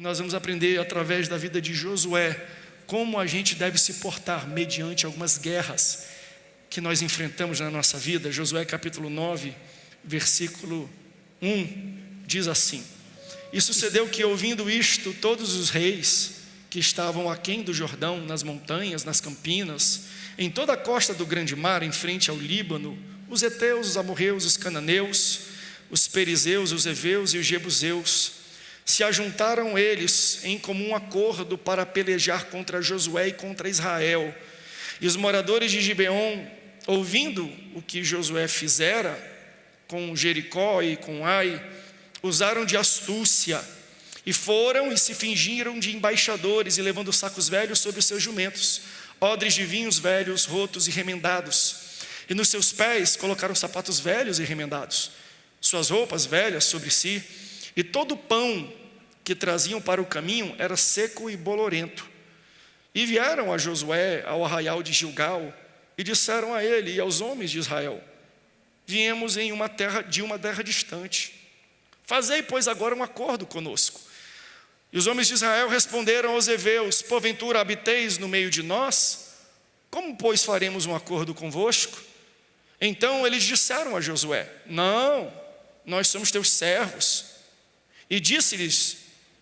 nós vamos aprender através da vida de Josué como a gente deve se portar mediante algumas guerras que nós enfrentamos na nossa vida. Josué capítulo 9, versículo 1, diz assim: E sucedeu que, ouvindo isto, todos os reis que estavam aquém do Jordão, nas montanhas, nas campinas, em toda a costa do grande mar, em frente ao Líbano, os heteus, os amorreus, os cananeus, os perizeus, os heveus e os jebuseus, se ajuntaram eles em comum acordo para pelejar contra Josué e contra Israel. E os moradores de Gibeon, ouvindo o que Josué fizera com Jericó e com Ai, usaram de astúcia e foram e se fingiram de embaixadores, e levando sacos velhos sobre os seus jumentos, odres de vinhos velhos, rotos e remendados, e nos seus pés colocaram sapatos velhos e remendados, suas roupas velhas sobre si, e todo o pão que traziam para o caminho era seco e bolorento. E vieram a Josué ao arraial de Gilgal, e disseram a ele e aos homens de Israel: Viemos de uma terra distante, fazei, pois, agora um acordo conosco. E os homens de Israel responderam aos heveus: Porventura habiteis no meio de nós? Como, pois, faremos um acordo convosco? Então eles disseram a Josué: Não, nós somos teus servos. E disse-lhes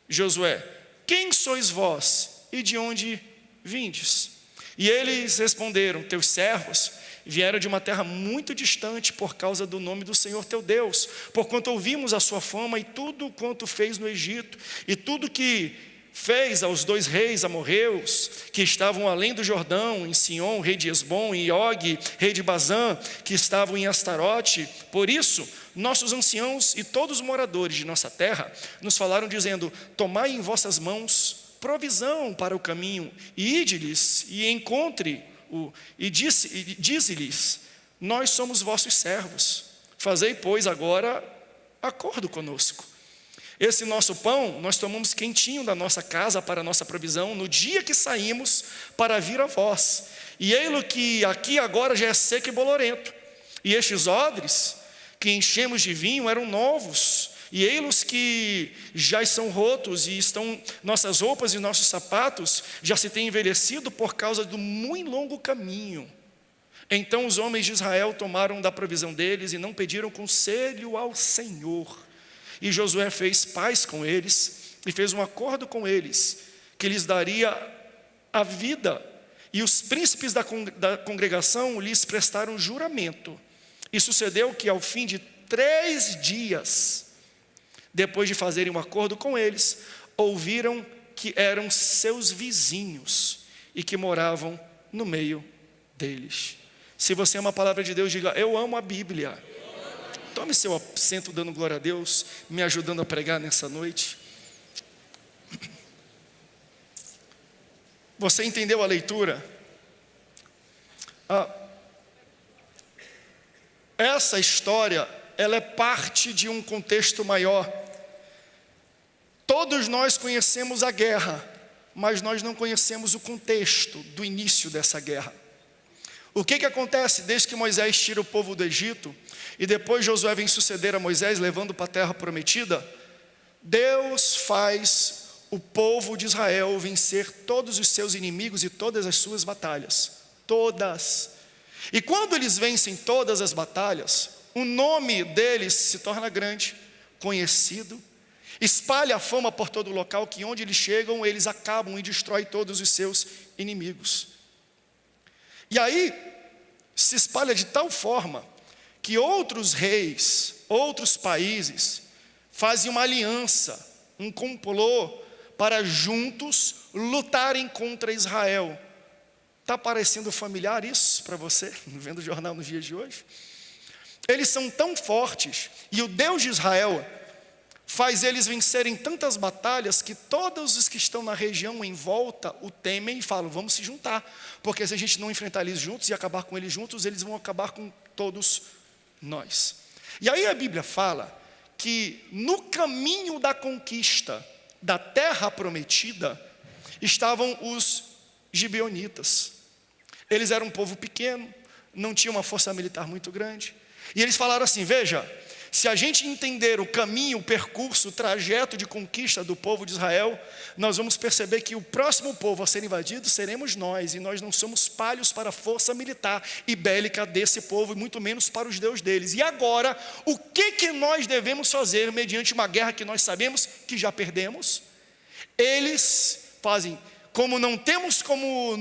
Josué: Quem sois vós e de onde vindes? E eles responderam: Teus servos vieram de uma terra muito distante por causa do nome do Senhor teu Deus, porquanto ouvimos a sua fama e tudo quanto fez no Egito, e tudo que fez aos 2 reis amorreus que estavam além do Jordão, em Sion, rei de Hesbom, e Og, rei de Bazã, que estavam em Astarote. Por isso, nossos anciãos e todos os moradores de nossa terra nos falaram dizendo: Tomai em vossas mãos provisão para o caminho, e ide-lhes e encontre-o, e dize-lhes: Nós somos vossos servos, fazei, pois, agora acordo conosco. Esse nosso pão nós tomamos quentinho da nossa casa para a nossa provisão no dia que saímos para vir a vós, e ei-lo que aqui agora já é seco e bolorento, e estes odres que enchemos de vinho eram novos, e ei-los que já são rotos, e estão nossas roupas e nossos sapatos já se têm envelhecido por causa do muito longo caminho. Então os homens de Israel tomaram da provisão deles e não pediram conselho ao Senhor. E Josué fez paz com eles e fez um acordo com eles, que lhes daria a vida. E os príncipes da congregação lhes prestaram juramento. E sucedeu que ao fim de 3 dias, depois de fazerem um acordo com eles, ouviram que eram seus vizinhos e que moravam no meio deles. Se você ama a palavra de Deus, diga: Eu amo a Bíblia. Tome seu assento dando glória a Deus, me ajudando a pregar nessa noite. Você entendeu a leitura? Essa história, ela é parte de um contexto maior. Todos nós conhecemos a guerra, mas nós não conhecemos o contexto do início dessa guerra. O que acontece desde que Moisés tira o povo do Egito, e depois Josué vem suceder a Moisés, levando para a terra prometida? Deus faz o povo de Israel vencer todos os seus inimigos e todas as suas batalhas. Todas. E quando eles vencem todas as batalhas, o nome deles se torna grande, conhecido, espalha a fama por todo o local, que onde eles chegam, eles acabam e destroem todos os seus inimigos. E aí, se espalha de tal forma que outros reis, outros países, fazem uma aliança, um complô, para juntos lutarem contra Israel. Está parecendo familiar isso para você, vendo o jornal nos dias de hoje? Eles são tão fortes, e o Deus de Israel faz eles vencerem tantas batalhas, que todos os que estão na região em volta o temem e falam: vamos se juntar, porque se a gente não enfrentar eles juntos e acabar com eles juntos, eles vão acabar com todos nós. E aí a Bíblia fala que no caminho da conquista da terra prometida estavam os gibeonitas. Eles eram um povo pequeno, não tinham uma força militar muito grande, e eles falaram assim: veja, se a gente entender o caminho, o percurso, o trajeto de conquista do povo de Israel, nós vamos perceber que o próximo povo a ser invadido seremos nós, e nós não somos palhos para a força militar e bélica desse povo, e muito menos para os deuses deles. E agora, o que nós devemos fazer mediante uma guerra que nós sabemos que já perdemos? Eles fazem, como não temos como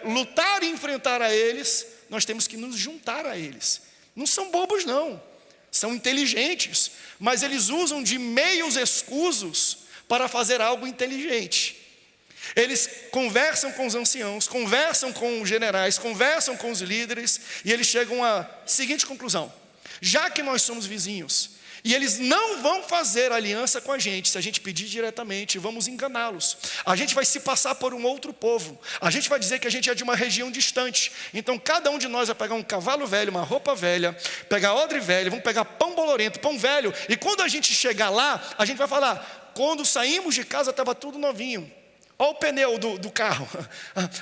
lutar e enfrentar a eles, nós temos que nos juntar a eles. Não são bobos não, são inteligentes, mas eles usam de meios escusos para fazer algo inteligente. Eles conversam com os anciãos, conversam com os generais, conversam com os líderes, e eles chegam à seguinte conclusão: já que nós somos vizinhos, e eles não vão fazer aliança com a gente, se a gente pedir diretamente, vamos enganá-los. A gente vai se passar por um outro povo, a gente vai dizer que a gente é de uma região distante. Então cada um de nós vai pegar um cavalo velho, uma roupa velha, pegar odre velho, vamos pegar pão bolorento, pão velho. E quando a gente chegar lá, a gente vai falar: quando saímos de casa estava tudo novinho. Olha o pneu do carro,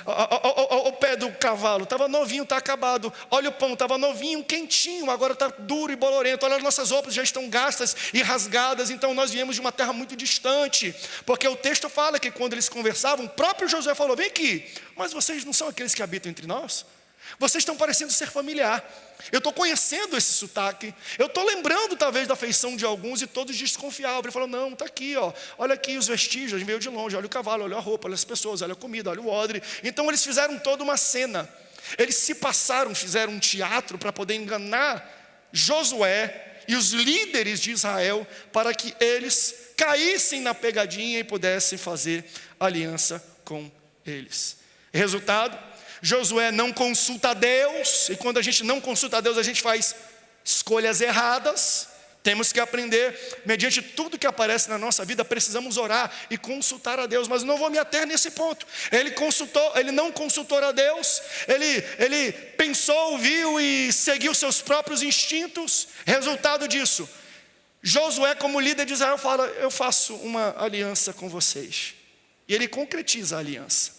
olha o pé do cavalo, estava novinho, está acabado. Olha o pão, estava novinho, quentinho, agora está duro e bolorento. Olha, as nossas roupas já estão gastas e rasgadas. Então nós viemos de uma terra muito distante, porque o texto fala que quando eles conversavam, o próprio Josué falou: vem aqui, mas vocês não são aqueles que habitam entre nós? Vocês estão parecendo ser familiar. Eu estou conhecendo esse sotaque. Eu estou lembrando talvez da feição de alguns, e todos desconfiavam. Ele falou: não, está aqui, ó. Olha aqui os vestígios, veio de longe. Olha o cavalo, olha a roupa, olha as pessoas, olha a comida, olha o odre. Então eles fizeram toda uma cena. Eles se passaram, fizeram um teatro para poder enganar Josué e os líderes de Israel, para que eles caíssem na pegadinha e pudessem fazer aliança com eles. Resultado: Josué não consulta a Deus, e quando a gente não consulta a Deus, a gente faz escolhas erradas. Temos que aprender, mediante tudo que aparece na nossa vida, precisamos orar e consultar a Deus. Mas não vou me ater nesse ponto. Ele não consultou a Deus, ele pensou, viu e seguiu seus próprios instintos. Resultado disso, Josué, como líder de Israel, fala: eu faço uma aliança com vocês. E ele concretiza a aliança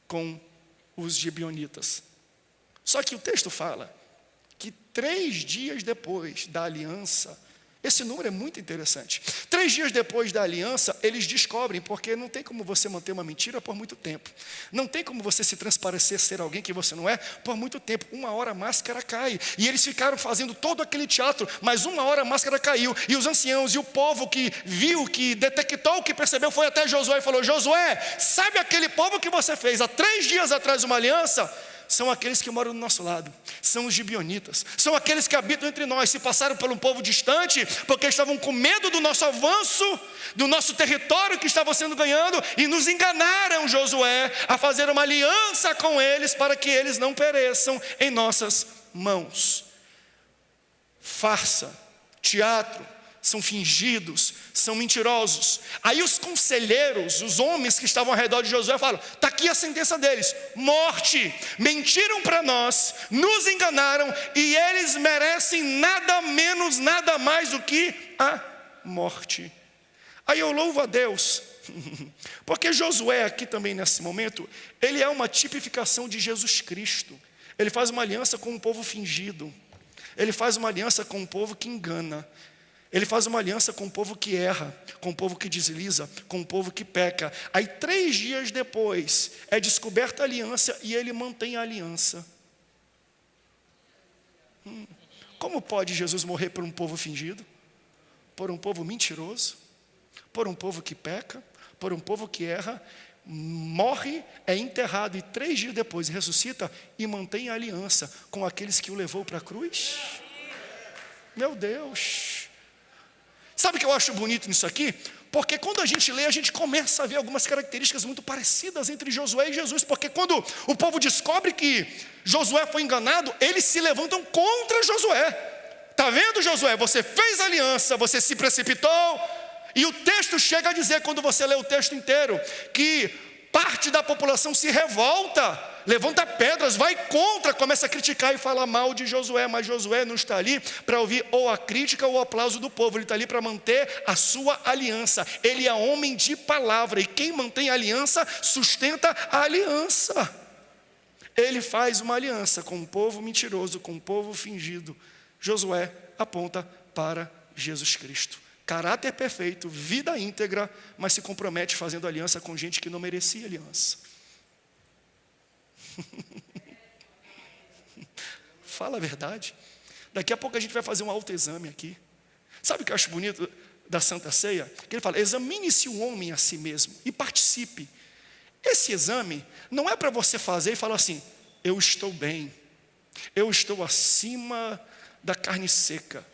com os gibeonitas. Só que o texto fala que 3 dias depois da aliança, esse número é muito interessante, 3 dias depois da aliança, eles descobrem, porque não tem como você manter uma mentira por muito tempo, não tem como você se transparecer ser alguém que você não é por muito tempo. Uma hora a máscara cai, e eles ficaram fazendo todo aquele teatro, mas uma hora a máscara caiu, e os anciãos e o povo que viu, que detectou, que percebeu, foi até Josué e falou: Josué, sabe aquele povo que você fez há 3 dias atrás uma aliança? São aqueles que moram do nosso lado, são os gibeonitas, são aqueles que habitam entre nós. Se passaram por um povo distante, porque estavam com medo do nosso avanço, do nosso território que estava sendo ganhando, e nos enganaram, Josué, a fazer uma aliança com eles, para que eles não pereçam em nossas mãos. Farsa, teatro, são fingidos, são mentirosos. Aí os conselheiros, os homens que estavam ao redor de Josué falam: está aqui a sentença deles, morte. Mentiram para nós, nos enganaram, e eles merecem nada menos, nada mais do que a morte. Aí eu louvo a Deus, porque Josué aqui também nesse momento, ele é uma tipificação de Jesus Cristo. Ele faz uma aliança com um povo fingido, ele faz uma aliança com um povo que engana, ele faz uma aliança com o povo que erra, com o povo que desliza, com o povo que peca. Aí 3 dias depois é descoberta a aliança, e ele mantém a aliança. Como pode Jesus morrer por um povo fingido? Por um povo mentiroso? Por um povo que peca? Por um povo que erra? Morre, é enterrado, e 3 dias depois ressuscita e mantém a aliança com aqueles que o levou para a cruz? Meu Deus! Sabe o que eu acho bonito nisso aqui? Porque quando a gente lê, a gente começa a ver algumas características muito parecidas entre Josué e Jesus. Porque quando o povo descobre que Josué foi enganado, eles se levantam contra Josué. Está vendo, Josué? Você fez aliança, você se precipitou. E o texto chega a dizer, quando você lê o texto inteiro, que parte da população se revolta, levanta pedras, vai contra, começa a criticar e falar mal de Josué. Mas Josué não está ali para ouvir ou a crítica ou o aplauso do povo. Ele está ali para manter a sua aliança. Ele é homem de palavra, e quem mantém a aliança sustenta a aliança. Ele faz uma aliança com um povo mentiroso, com um povo fingido. Josué aponta para Jesus Cristo. Caráter perfeito, vida íntegra, mas se compromete fazendo aliança com gente que não merecia aliança. Fala a verdade. Daqui a pouco a gente vai fazer um autoexame aqui. Sabe o que eu acho bonito da Santa Ceia? Que ele fala, examine-se o homem a si mesmo e participe. Esse exame não é para você fazer e falar assim, eu estou bem, eu estou acima da carne seca,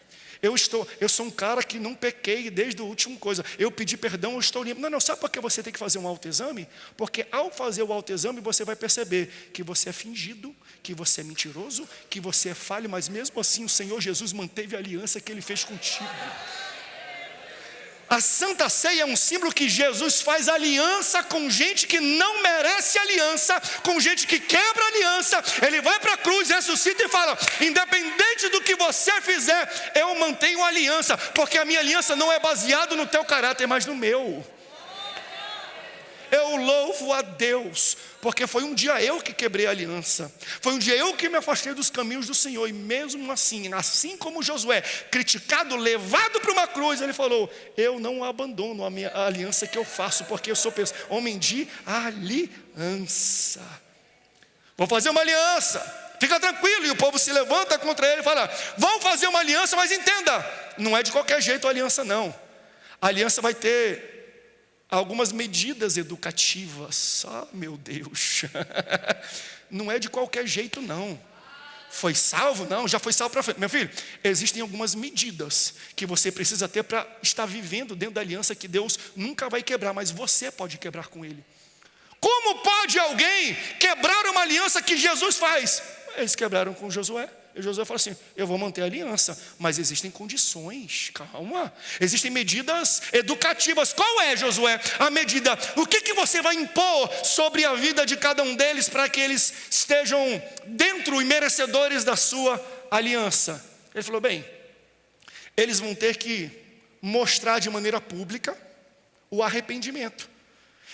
eu sou um cara que não pequei desde a última coisa, eu pedi perdão, eu estou limpo. Não, sabe por que você tem que fazer um autoexame? Porque ao fazer o autoexame você vai perceber que você é fingido, que você é mentiroso, que você é falho, mas mesmo assim o Senhor Jesus manteve a aliança que Ele fez contigo. A Santa Ceia é um símbolo que Jesus faz aliança com gente que não merece aliança, com gente que quebra aliança. Ele vai para a cruz, ressuscita e fala, independente do que você fizer, eu mantenho a aliança, porque a minha aliança não é baseada no teu caráter, mas no meu. Eu louvo a Deus, porque foi um dia eu que quebrei a aliança, foi um dia eu que me afastei dos caminhos do Senhor, e mesmo assim como Josué, criticado, levado para uma cruz, ele falou, eu não abandono a aliança que eu faço, porque eu sou homem de aliança. Vou fazer uma aliança, fica tranquilo, e o povo se levanta contra ele e fala, vão fazer uma aliança, mas entenda, não é de qualquer jeito a aliança não, a aliança vai ter algumas medidas educativas. Meu Deus. Não é de qualquer jeito não. Foi salvo? Não, já foi salvo para frente. Meu filho, existem algumas medidas que você precisa ter para estar vivendo dentro da aliança que Deus nunca vai quebrar, mas você pode quebrar com Ele. Como pode alguém quebrar uma aliança que Jesus faz? Eles quebraram com Josué. E Josué fala assim, eu vou manter a aliança, mas existem condições, calma, existem medidas educativas. Qual é, Josué, a medida? O que você vai impor sobre a vida de cada um deles para que eles estejam dentro e merecedores da sua aliança? Ele falou, bem, eles vão ter que mostrar de maneira pública o arrependimento.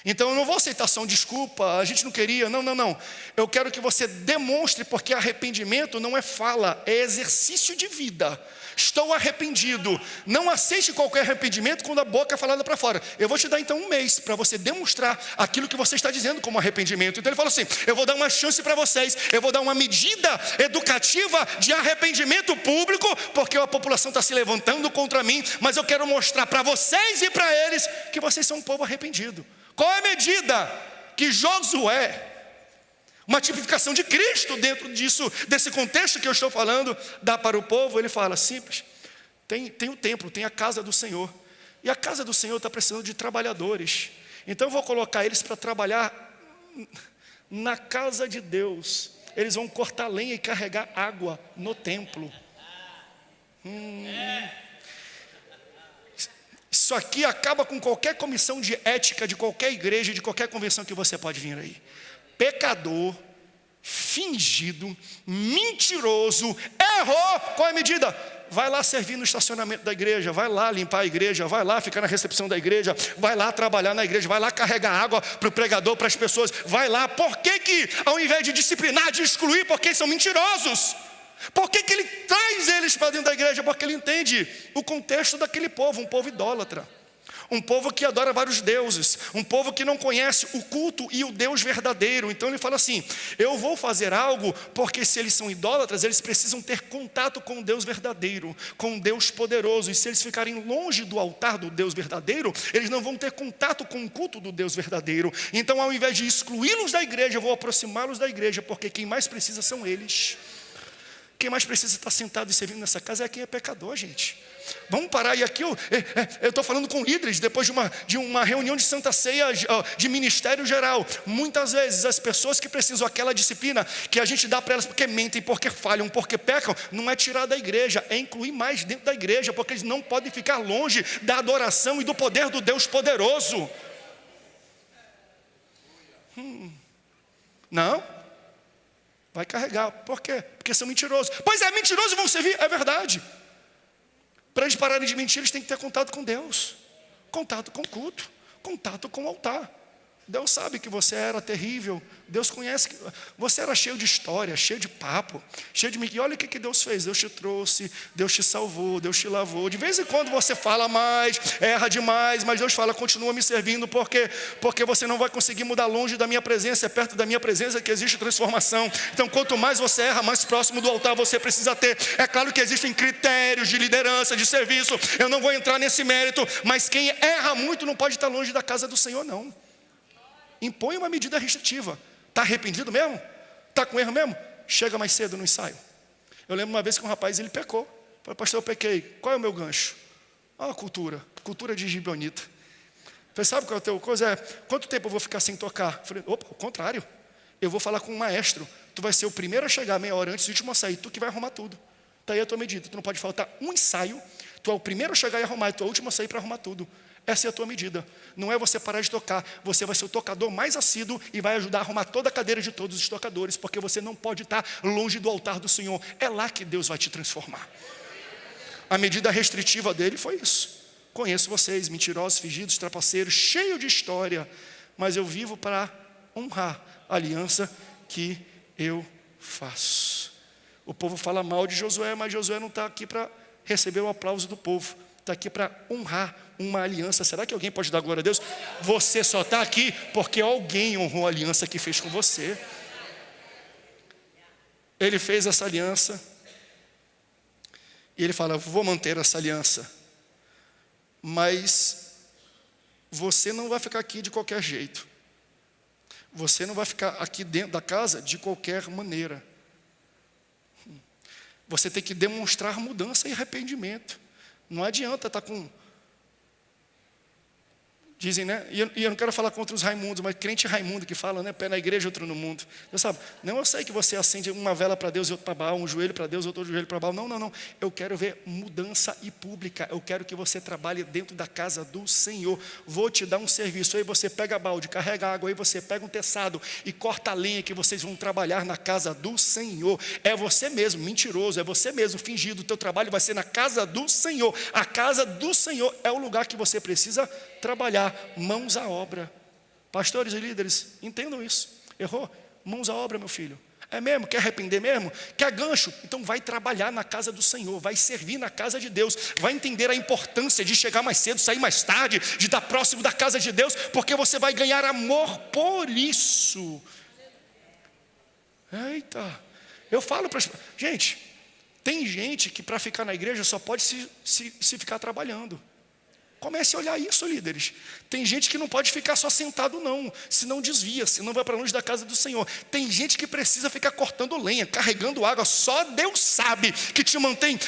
Então eu não vou aceitar só desculpa, a gente não queria, não. Eu quero que você demonstre, porque arrependimento não é fala, é exercício de vida. Estou arrependido. Não aceite qualquer arrependimento quando a boca é falada para fora. Eu vou te dar então um mês para você demonstrar aquilo que você está dizendo como arrependimento. Então ele falou assim, eu vou dar uma chance para vocês, eu vou dar uma medida educativa de arrependimento público, porque a população está se levantando contra mim, mas eu quero mostrar para vocês e para eles que vocês são um povo arrependido. Qual é a medida que Josué, uma tipificação de Cristo dentro disso, desse contexto que eu estou falando, dá para o povo? Ele fala, simples, tem o templo, tem a casa do Senhor, e a casa do Senhor está precisando de trabalhadores, então eu vou colocar eles para trabalhar na casa de Deus. Eles vão cortar lenha e carregar água no templo. Isso aqui acaba com qualquer comissão de ética de qualquer igreja, de qualquer convenção que você pode vir aí. Pecador, fingido, mentiroso, errou. Qual é a medida? Vai lá servir no estacionamento da igreja, vai lá limpar a igreja, vai lá ficar na recepção da igreja, vai lá trabalhar na igreja, vai lá carregar água para o pregador, para as pessoas, vai lá. Por que ao invés de disciplinar, de excluir, porque eles são mentirosos? Por que ele traz eles para dentro da igreja? Porque ele entende o contexto daquele povo, um povo idólatra, um povo que adora vários deuses, um povo que não conhece o culto e o Deus verdadeiro. Então ele fala assim, eu vou fazer algo, porque se eles são idólatras, eles precisam ter contato com o Deus verdadeiro, com o Deus poderoso, e se eles ficarem longe do altar do Deus verdadeiro, eles não vão ter contato com o culto do Deus verdadeiro. Então ao invés de excluí-los da igreja, eu vou aproximá-los da igreja, porque quem mais precisa são eles. Quem mais precisa estar sentado e servindo nessa casa é quem é pecador, gente. Vamos parar, e aqui eu estou falando com líderes, depois de uma reunião de Santa Ceia, de ministério geral. Muitas vezes as pessoas que precisam aquela disciplina que a gente dá para elas porque mentem, porque falham, porque pecam, não é tirar da igreja, é incluir mais dentro da igreja, porque eles não podem ficar longe da adoração e do poder do Deus poderoso. Não? Vai carregar. Por quê? Porque são mentirosos. Pois é, mentirosos vão servir, é verdade. Para eles pararem de mentir, eles têm que ter contato com Deus, contato com o culto, contato com o altar. Deus sabe que você era terrível. Deus conhece que você era cheio de história, cheio de papo, cheio de... E olha o que Deus fez. Deus te trouxe, Deus te salvou, Deus te lavou. De vez em quando você fala mais, erra demais, mas Deus fala, continua me servindo, porque você não vai conseguir mudar longe da minha presença. É perto da minha presença que existe transformação. Então quanto mais você erra, mais próximo do altar você precisa ter. É claro que existem critérios de liderança, de serviço. Eu não vou entrar nesse mérito, mas quem erra muito não pode estar longe da casa do Senhor, não. Impõe uma medida restritiva. Está arrependido mesmo? Está com erro mesmo? Chega mais cedo no ensaio. Eu lembro uma vez que um rapaz, ele pecou. Falei, pastor, eu pequei. Qual é o meu gancho? Cultura de gibionita. Falei, sabe qual é a tua coisa? Quanto tempo eu vou ficar sem tocar? Falei, opa, ao contrário. Eu vou falar com o maestro. Tu vai ser o primeiro a chegar meia hora antes do último a sair. Tu que vai arrumar tudo. Está aí a tua medida. Tu não pode faltar um ensaio. Tu é o primeiro a chegar e arrumar. E tu é o último a sair para arrumar tudo. Essa é a tua medida. Não é você parar de tocar. Você vai ser o tocador mais assíduo e vai ajudar a arrumar toda a cadeira de todos os tocadores, porque você não pode estar longe do altar do Senhor. É lá que Deus vai te transformar. A medida restritiva dele foi isso. Conheço vocês, mentirosos, fingidos, trapaceiros, cheios de história, mas eu vivo para honrar a aliança que eu faço. O povo fala mal de Josué, mas Josué não está aqui para receber o aplauso do povo. Está aqui para honrar uma aliança. Será que alguém pode dar glória a Deus? Você só está aqui porque alguém honrou a aliança que fez com você. Ele fez essa aliança e ele fala, vou manter essa aliança, mas você não vai ficar aqui de qualquer jeito. Você não vai ficar aqui dentro da casa de qualquer maneira. Você tem que demonstrar mudança e arrependimento. Não adianta estar com... Dizem, né? E eu não quero falar contra os Raimundos, mas crente Raimundo que fala, né? Pé na igreja, outro no mundo. Deus sabe, não, eu sei que você acende uma vela para Deus e outra para Baal, um joelho para Deus e outro joelho para Baal. Não. Eu quero ver mudança e pública. Eu quero que você trabalhe dentro da casa do Senhor. Vou te dar um serviço. Aí você pega balde, carrega água, aí você pega um teçado e corta a lenha que vocês vão trabalhar na casa do Senhor. É você mesmo, mentiroso, é você mesmo, fingido. O teu trabalho vai ser na casa do Senhor. A casa do Senhor é o lugar que você precisa trabalhar. Mãos à obra. Pastores e líderes, entendam isso. Errou? Mãos à obra, meu filho. É mesmo? Quer arrepender mesmo? Quer gancho? Então vai trabalhar na casa do Senhor, vai servir na casa de Deus, vai entender a importância de chegar mais cedo, sair mais tarde, de estar próximo da casa de Deus, porque você vai ganhar amor por isso. Eita, eu falo para... Gente, tem gente que para ficar na igreja só pode se ficar trabalhando. Comece a olhar isso, líderes. Tem gente que não pode ficar só sentado não, senão desvia, senão vai para longe da casa do Senhor. Tem gente que precisa ficar cortando lenha, carregando água. Só Deus sabe que te mantém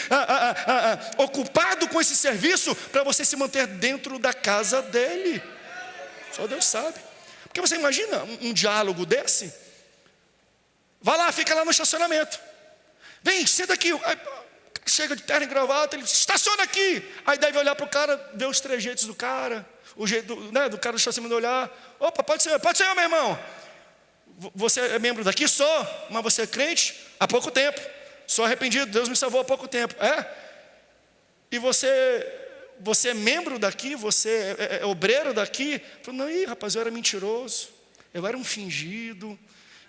ocupado com esse serviço para você se manter dentro da casa dele. Só Deus sabe. Porque você imagina um diálogo desse? Vai lá, fica lá no estacionamento. Vem, senta aqui. Chega de terno e gravata, ele estaciona aqui. Aí deve olhar para o cara, ver os trejeitos do cara, o jeito do cara do estacionamento olhar. Opa, pode ser eu, meu irmão. Você é membro daqui? Sou, mas você é crente há pouco tempo. Sou arrependido, Deus me salvou há pouco tempo. E você é membro daqui, você é obreiro daqui. Falou, não, rapaz, eu era mentiroso, eu era um fingido,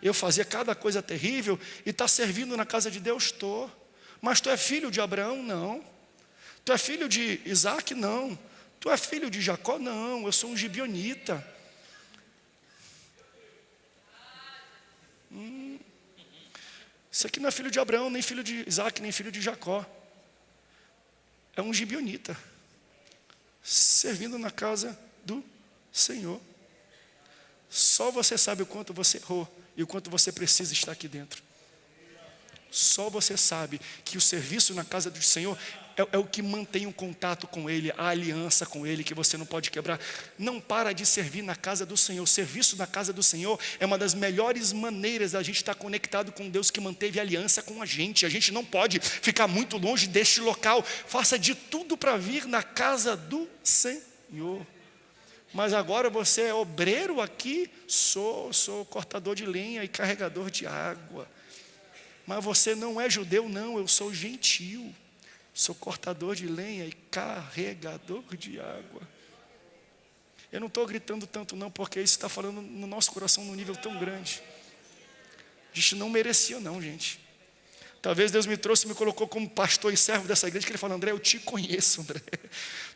eu fazia cada coisa terrível, e está servindo na casa de Deus? Estou. Mas tu é filho de Abraão? Não. Tu é filho de Isaac? Não. Tu é filho de Jacó? Não. Eu sou um gibionita. Isso aqui não é filho de Abraão, nem filho de Isaac, nem filho de Jacó. É um gibionita, servindo na casa do Senhor. Só você sabe o quanto você errou e o quanto você precisa estar aqui dentro. Só você sabe que o serviço na casa do Senhor é o que mantém um contato com Ele, a aliança com Ele, que você não pode quebrar. Não para de servir na casa do Senhor. O serviço na casa do Senhor é uma das melhores maneiras da gente estar conectado com Deus que manteve aliança com a gente. A gente não pode ficar muito longe deste local. Faça de tudo para vir na casa do Senhor. Mas agora você é obreiro aqui? Sou cortador de lenha e carregador de água. Mas você não é judeu, não, eu sou gentil. Sou cortador de lenha e carregador de água. Eu não estou gritando tanto não, porque isso está falando no nosso coração num nível tão grande. A gente não merecia não, gente. Talvez Deus me trouxe e me colocou como pastor e servo dessa igreja, que Ele fala: André, eu te conheço, André.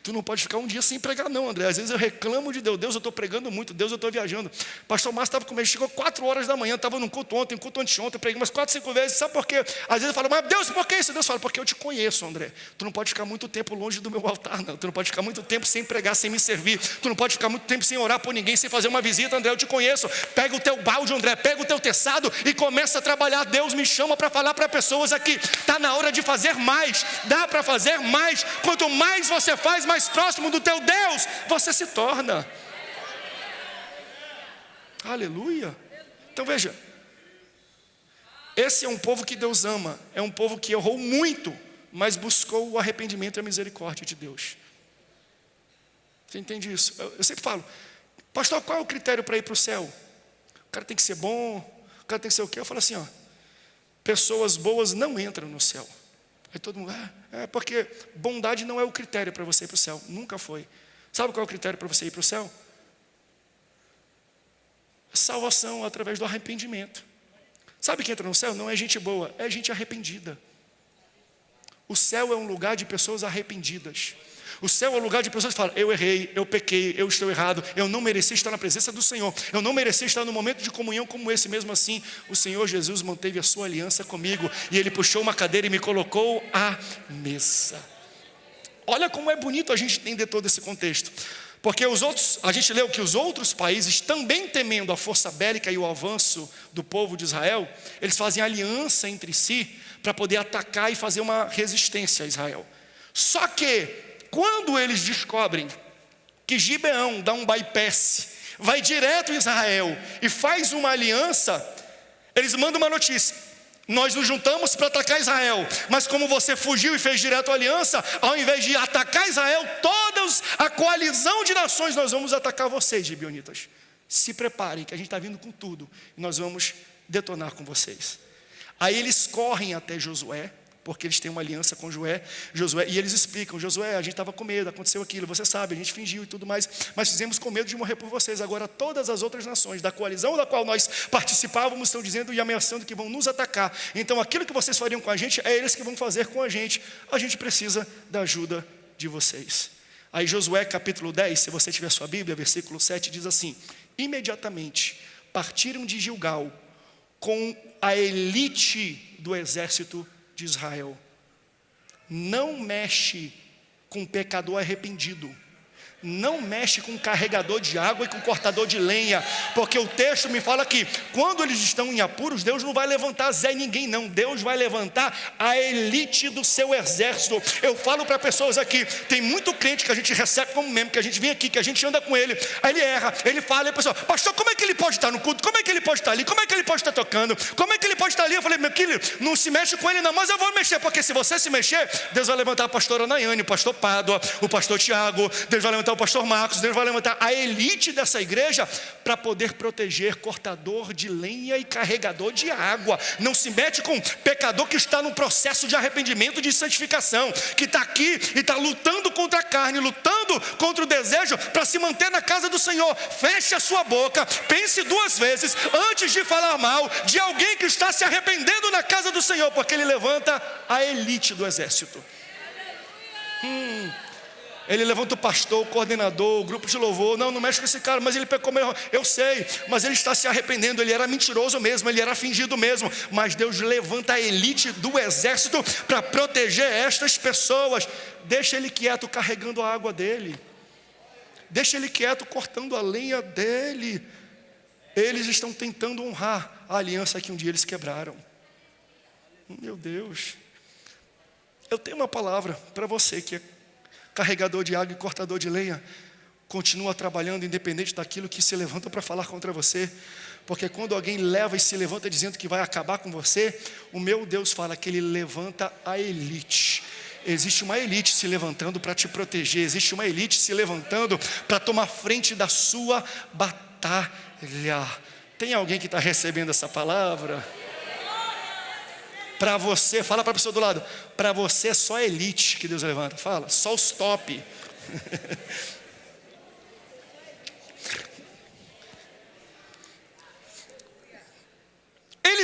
Tu não pode ficar um dia sem pregar não, André. Às vezes eu reclamo de Deus: Deus, eu estou pregando muito, Deus, eu estou viajando. Pastor Márcio estava comigo, chegou 4 horas da manhã, estava num culto ontem, culto anteontem, preguei umas 4, 5 vezes. Sabe por quê? Às vezes eu falo: mas Deus, por que isso? Deus fala: porque eu te conheço, André. Tu não pode ficar muito tempo longe do meu altar, não. Tu não pode ficar muito tempo sem pregar, sem me servir. Tu não pode ficar muito tempo sem orar por ninguém, sem fazer uma visita, André, eu te conheço. Pega o teu balde, André, pega o teu teçado e começa a trabalhar. Deus me chama para falar para pessoas aqui: está na hora de fazer mais, dá para fazer mais. Quanto mais você faz, mais próximo do teu Deus você se torna. Aleluia. Então veja, esse é um povo que Deus ama, é um povo que errou muito, mas buscou o arrependimento e a misericórdia de Deus. Você entende isso? Eu sempre falo: pastor, qual é o critério para ir para o céu? O cara tem que ser bom, o cara tem que ser o quê? Eu falo assim, pessoas boas não entram no céu. Aí todo mundo, porque bondade não é o critério para você ir para o céu. Nunca foi. Sabe qual é o critério para você ir para o céu? Salvação através do arrependimento. Sabe quem entra no céu? Não é gente boa, é gente arrependida. O céu é um lugar de pessoas arrependidas. O céu é um lugar de pessoas que falam: eu errei, eu pequei, eu estou errado, eu não mereci estar na presença do Senhor, eu não mereci estar no momento de comunhão como esse. Mesmo assim, o Senhor Jesus manteve a sua aliança comigo, e Ele puxou uma cadeira e me colocou à mesa. Olha como é bonito a gente entender todo esse contexto. Porque a gente leu que os outros países, também temendo a força bélica e o avanço do povo de Israel, eles fazem aliança entre si para poder atacar e fazer uma resistência a Israel. Só que quando eles descobrem que Gibeão dá um bypass, vai direto em Israel e faz uma aliança, eles mandam uma notícia: nós nos juntamos para atacar Israel, mas como você fugiu e fez direto a aliança, ao invés de atacar Israel, toda a coalizão de nações, nós vamos atacar vocês, gibeonitas. Se preparem que a gente está vindo com tudo e nós vamos detonar com vocês. Aí eles correm até Josué, porque eles têm uma aliança com Josué, e eles explicam: Josué, a gente estava com medo, aconteceu aquilo, você sabe, a gente fingiu e tudo mais, mas fizemos com medo de morrer por vocês. Agora todas as outras nações da coalizão da qual nós participávamos estão dizendo e ameaçando que vão nos atacar. Então aquilo que vocês fariam com a gente, é eles que vão fazer com a gente precisa da ajuda de vocês. Aí Josué capítulo 10, se você tiver sua Bíblia, versículo 7, diz assim: imediatamente partiram de Gilgal com a elite do exército de Israel. Não mexe com pecador arrependido. Não mexe com carregador de água e com cortador de lenha, porque o texto me fala que quando eles estão em apuros, Deus não vai levantar Zé ninguém não. Deus vai levantar a elite do seu exército. Eu falo para pessoas aqui, tem muito crente que a gente recebe como membro, que a gente vem aqui, que a gente anda com ele, aí ele erra, ele fala, e a pessoa: pastor, como é que ele pode estar no culto? Como é que ele pode estar ali? Como é que ele pode estar tocando? Como é que ele pode estar ali? Eu falei: meu querido, não se mexe com ele não, mas eu vou mexer, porque se você se mexer, Deus vai levantar a pastora Nayane, o pastor Pádua, o pastor Tiago, Deus vai levantar o pastor Marcos, Deus vai levantar a elite dessa igreja para poder proteger cortador de lenha e carregador de água. Não se mete com pecador que está no processo de arrependimento, de santificação, que está aqui e está lutando contra a carne, lutando contra o desejo para se manter na casa do Senhor. Feche a sua boca, pense 2 vezes antes de falar mal de alguém que está se arrependendo na casa do Senhor, porque ele levanta a elite do exército. Ele levanta o pastor, o coordenador, o grupo de louvor. Não mexe com esse cara, mas ele pecou mesmo. Eu sei, mas ele está se arrependendo. Ele era mentiroso mesmo, ele era fingido mesmo. Mas Deus levanta a elite do exército para proteger estas pessoas. Deixa ele quieto carregando a água dele. Deixa ele quieto cortando a lenha dele. Eles estão tentando honrar a aliança que um dia eles quebraram. Meu Deus. Eu tenho uma palavra para você que é carregador de água e cortador de lenha. Continua trabalhando independente daquilo que se levanta para falar contra você. Porque quando alguém leva e se levanta dizendo que vai acabar com você, o meu Deus fala que Ele levanta a elite. Existe uma elite se levantando para te proteger. Existe uma elite se levantando para tomar frente da sua batalha. Tem alguém que está recebendo essa palavra? Para você, fala para a pessoa do lado: para você é só a elite que Deus levanta. Fala, só os top.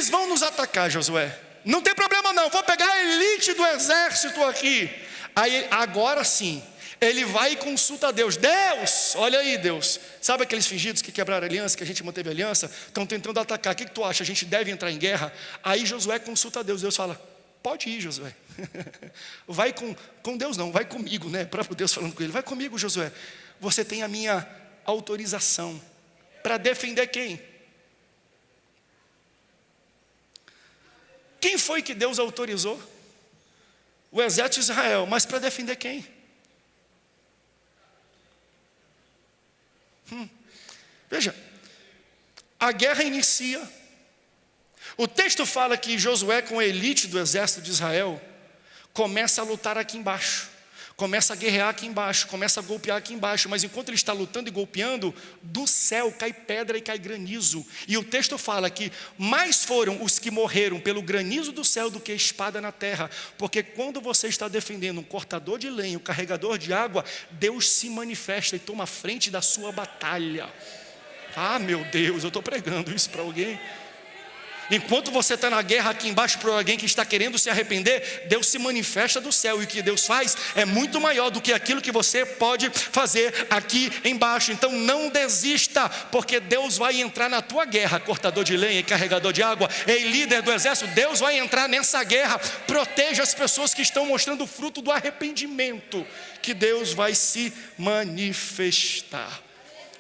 eles vão nos atacar, Josué. Não tem problema não, vou pegar a elite do exército aqui. Aí, agora sim, ele vai e consulta a Deus. Deus, olha aí Deus. Sabe aqueles fingidos que quebraram a aliança, que a gente manteve a aliança? Estão tentando atacar, o que tu acha? A gente deve entrar em guerra? Aí Josué consulta a Deus. Deus fala, pode ir, Josué. Vai com Deus não, vai comigo, né? O próprio Deus falando com ele, vai comigo, Josué. Você tem a minha autorização para defender quem? Quem foi que Deus autorizou? O exército de Israel, mas para defender quem? Veja, a guerra inicia. O texto fala que Josué, com a elite do exército de Israel, começa a lutar aqui embaixo, começa a guerrear aqui embaixo, começa a golpear aqui embaixo. Mas enquanto ele está lutando e golpeando, do céu cai pedra e cai granizo. E o texto fala que mais foram os que morreram pelo granizo do céu do que a espada na terra. Porque quando você está defendendo um cortador de lenha, um carregador de água, Deus se manifesta e toma a frente da sua batalha. Ah, meu Deus, eu estou pregando isso para alguém. Enquanto você está na guerra aqui embaixo por alguém que está querendo se arrepender, Deus se manifesta do céu. E o que Deus faz é muito maior do que aquilo que você pode fazer aqui embaixo. Então não desista, porque Deus vai entrar na tua guerra. Cortador de lenha e carregador de água, ei, líder do exército, Deus vai entrar nessa guerra. Proteja as pessoas que estão mostrando o fruto do arrependimento, que Deus vai se manifestar.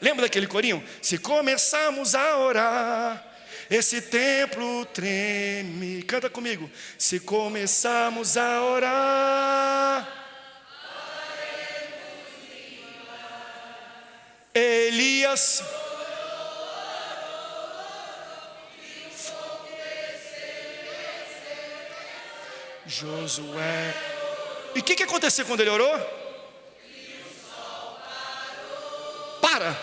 Lembra daquele corinho? Se começarmos a orar, esse templo treme. Canta comigo. Se começarmos a orar, Elias Josué. E o que aconteceu quando ele orou? Para.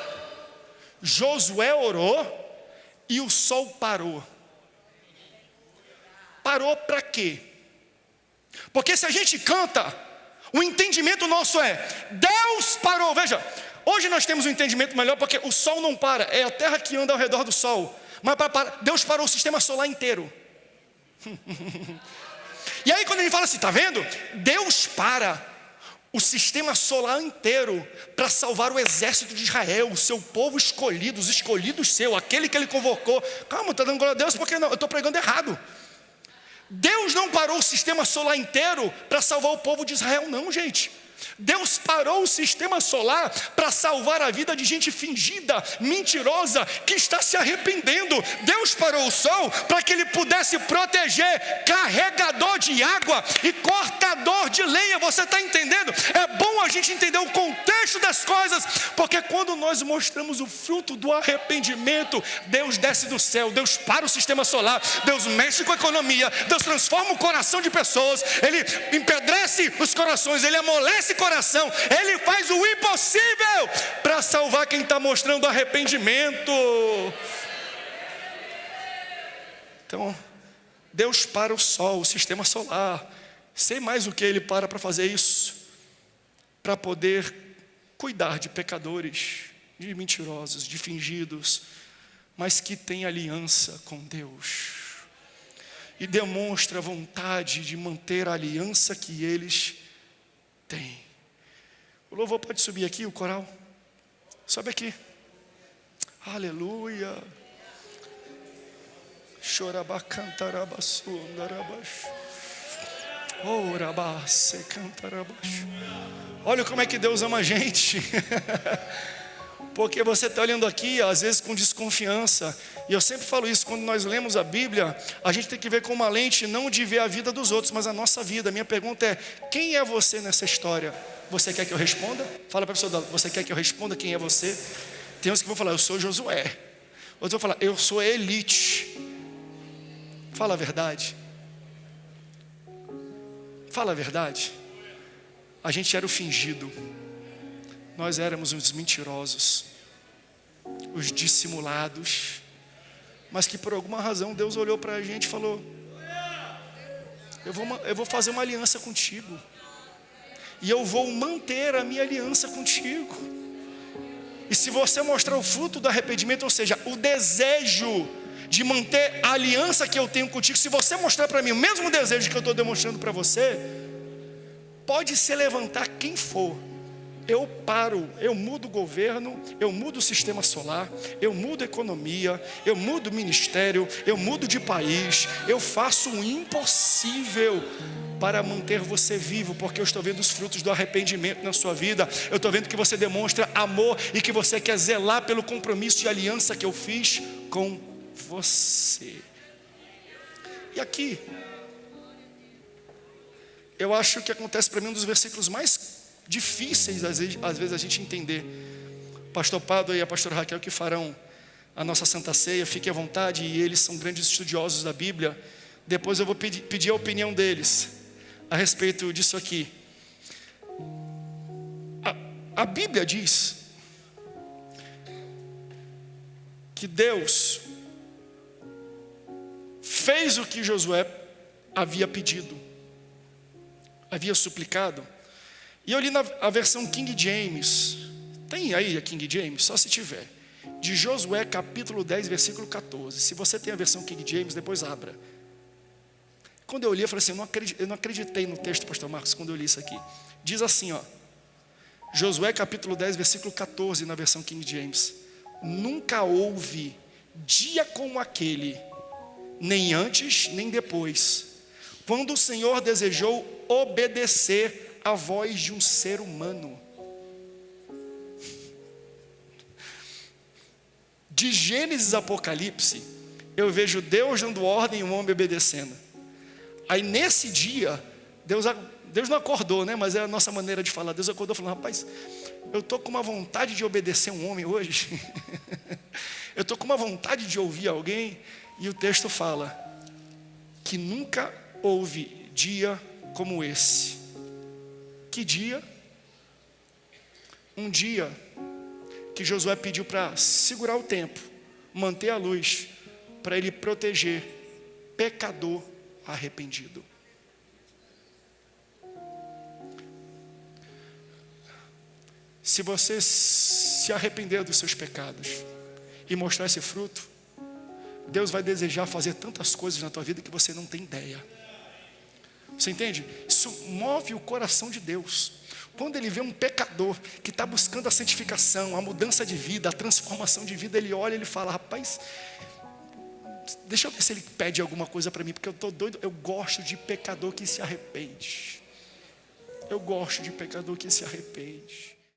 Josué orou e o sol parou. Parou para quê? Porque se a gente canta, o entendimento nosso é: Deus parou. Veja, hoje nós temos um entendimento melhor, porque o sol não para, é a terra que anda ao redor do sol. Mas Deus parou o sistema solar inteiro. E aí quando ele fala assim, está vendo? Deus para o sistema solar inteiro para salvar o exército de Israel, o seu povo escolhido, os escolhidos seu, aquele que ele convocou. Calma, está dando glória a Deus, porque não, eu estou pregando errado. Deus não parou o sistema solar inteiro para salvar o povo de Israel, não, gente. Deus parou o sistema solar para salvar a vida de gente fingida, mentirosa, que está se arrependendo. Deus parou o sol para que ele pudesse proteger carregador de água e cortador de lenha. Você está entendendo? É bom a gente entender o contexto das coisas, porque quando nós mostramos o fruto do arrependimento, Deus desce do céu, Deus para o sistema solar, Deus mexe com a economia, Deus transforma o coração de pessoas, Ele empedrece os corações, Ele amolece coração, Ele faz o impossível para salvar quem está mostrando arrependimento. Então, Deus para o sol, o sistema solar. Sei mais o que Ele para fazer isso, para poder cuidar de pecadores, de mentirosos, de fingidos, mas que tem aliança com Deus e demonstra a vontade de manter a aliança que eles têm. O louvor pode subir aqui, o coral. Sobe aqui. Aleluia. Chorabacantarabassundarabaixo. Orabasse cantarabaixo. Olha como é que Deus ama a gente. Porque você está olhando aqui, às vezes com desconfiança. E eu sempre falo isso, quando nós lemos a Bíblia, a gente tem que ver com uma lente, não de ver a vida dos outros, mas a nossa vida. Minha pergunta é: quem é você nessa história? Você quer que eu responda? Fala para a pessoa, você quer que eu responda quem é você? Tem uns que vão falar, eu sou Josué. Outros vão falar, eu sou elite. Fala a verdade. Fala a verdade. A gente era o fingido. Nós éramos os mentirosos, os dissimulados, mas que por alguma razão Deus olhou para a gente e falou: eu vou fazer uma aliança contigo, e eu vou manter a minha aliança contigo. E se você mostrar o fruto do arrependimento, ou seja, o desejo de manter a aliança que eu tenho contigo, se você mostrar para mim o mesmo desejo que eu estou demonstrando para você, pode se levantar quem for, eu paro, eu mudo o governo, eu mudo o sistema solar, eu mudo a economia, eu mudo o ministério, eu mudo de país, eu faço o impossível para manter você vivo, porque eu estou vendo os frutos do arrependimento na sua vida. Eu estou vendo que você demonstra amor e que você quer zelar pelo compromisso e aliança que eu fiz com você. E aqui, eu acho que acontece para mim um dos versículos mais difíceis às vezes a gente entender. O pastor Pado e a pastora Raquel que farão a nossa Santa Ceia, fiquem à vontade, e eles são grandes estudiosos da Bíblia. Depois eu vou pedir a opinião deles a respeito disso aqui. A Bíblia diz que Deus fez o que Josué havia pedido, havia suplicado. E eu li a versão King James. Tem aí a King James? Só se tiver. De Josué capítulo 10, versículo 14. Se você tem a versão King James, depois abra. Quando eu li, eu falei assim, eu não acreditei no texto, pastor Marcos, quando eu li isso aqui. Diz assim, ó. Josué capítulo 10, versículo 14, na versão King James. Nunca houve dia como aquele, nem antes, nem depois, quando o Senhor desejou obedecer a voz de um ser humano. De Gênesis a Apocalipse, eu vejo Deus dando ordem e um homem obedecendo. Aí nesse dia, Deus não acordou, né? Mas é a nossa maneira de falar. Deus acordou falando, rapaz, eu estou com uma vontade de obedecer um homem hoje. Eu estou com uma vontade de ouvir alguém. E o texto fala que nunca houve dia como esse. Que dia? Um dia que Josué pediu para segurar o tempo, manter a luz, para ele proteger pecador arrependido. Se você se arrepender dos seus pecados e mostrar esse fruto, Deus vai desejar fazer tantas coisas na tua vida que você não tem ideia. Você entende? Isso move o coração de Deus. Quando Ele vê um pecador que está buscando a santificação, a mudança de vida, a transformação de vida, Ele olha e Ele fala, rapaz, deixa eu ver se Ele pede alguma coisa para mim, porque eu estou doido. Eu gosto de pecador que se arrepende. Eu gosto de pecador que se arrepende.